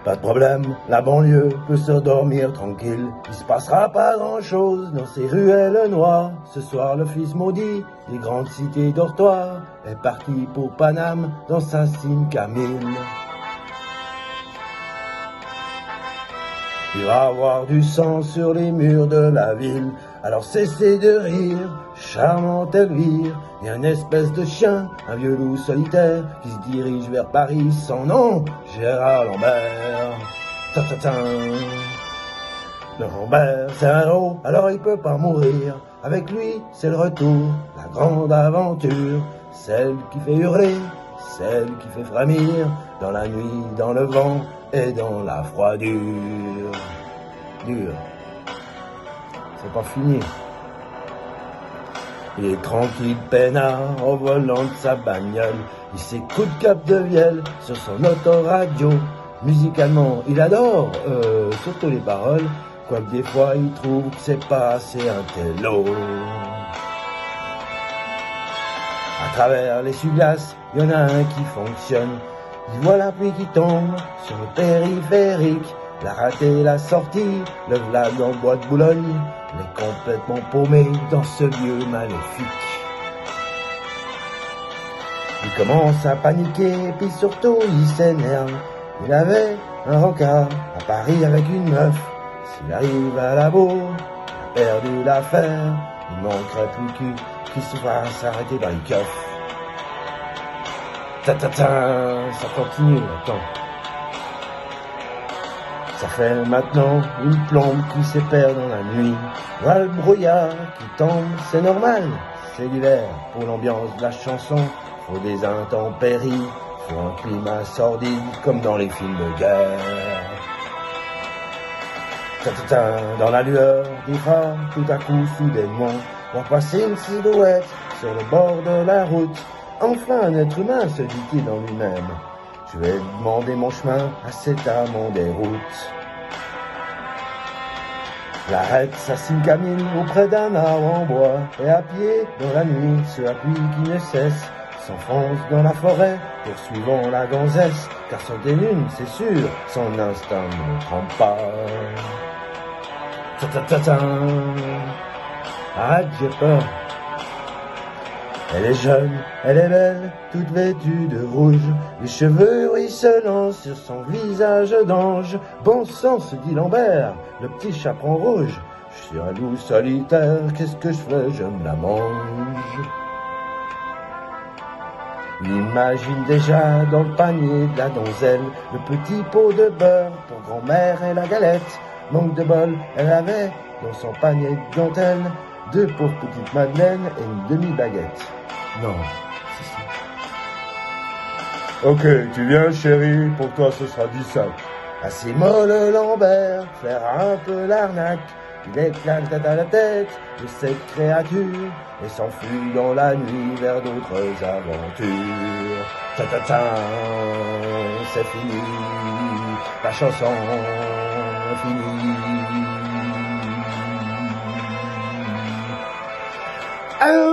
Pas de problème, la banlieue peut se dormir tranquille. Il se passera pas grand-chose dans ces ruelles noires. Ce soir, le fils maudit des grandes cités dortoirs est parti pour Paname dans sa Cine Camille. Il va avoir du sang sur les murs de la ville. Alors cessez de rire, charmante Elvire. Et un espèce de chien, un vieux loup solitaire, qui se dirige vers Paris, son nom, Gérard Lambert. Lambert, c'est un héros, alors il peut pas mourir. Avec lui, c'est le retour, la grande aventure. Celle qui fait hurler, celle qui fait frémir. Dans la nuit, dans le vent et dans la froidure. Dur. C'est pas fini. Il est tranquille, peinard, au volant de sa bagnole. Il s'écoute Cap de Vielle sur son autoradio. Musicalement, il adore, surtout les paroles. Quoique des fois, il trouve que c'est pas assez intello. À travers l'essuie-glace, il y en a un qui fonctionne. Il voit la pluie qui tombe sur le périphérique. La raté la sortie, le v'là dans le bois de Boulogne. Il est complètement paumé dans ce lieu maléfique. Il commence à paniquer, puis surtout il s'énerve. Il avait un rencard à Paris avec une meuf. S'il arrive à la bourre, il a perdu l'affaire. Il manquerait plus qu'il se fasse s'arrêter dans les keufs. Ça continue, attends. Ça fait maintenant une plombe qui s'épère dans la nuit. Voilà le brouillard qui tombe, c'est normal. C'est l'hiver, pour l'ambiance de la chanson. Faut des intempéries, faut un climat sordide, comme dans les films de guerre. Dans la lueur des phares, tout à coup, soudainement, voit passer une silhouette sur le bord de la route. Enfin un être humain, se dit-il en lui-même. Je vais demander mon chemin à cet âme en déroute. Il arrête sa Cine Camille auprès d'un arbre en bois. Et à pied, dans la nuit, ce la pluie qui ne cesse s'enfonce dans la forêt, poursuivant la gonzesse. Car son dénune, c'est sûr, son instinct ne trompe pas. Arrête, j'ai peur. Elle est jeune, elle est belle, toute vêtue de rouge, les cheveux ruisselants sur son visage d'ange. Bon sang, se dit Lambert, le petit chaperon rouge. Je suis un loup solitaire, qu'est-ce que je fais? Je me la mange. Il imagine déjà dans le panier de la donzelle le petit pot de beurre pour grand-mère et la galette. Manque de bol, elle avait dans son panier de dentelle 2 pauvres petites madeleines et une demi-baguette. Non, si. Ok, tu viens chérie, pour toi ce sera 10 sacs. Assez molle Lambert, faire un peu l'arnaque. Il éclate à la tête de cette créature et s'enfuit dans la nuit vers d'autres aventures. C'est fini, la chanson finie. Ah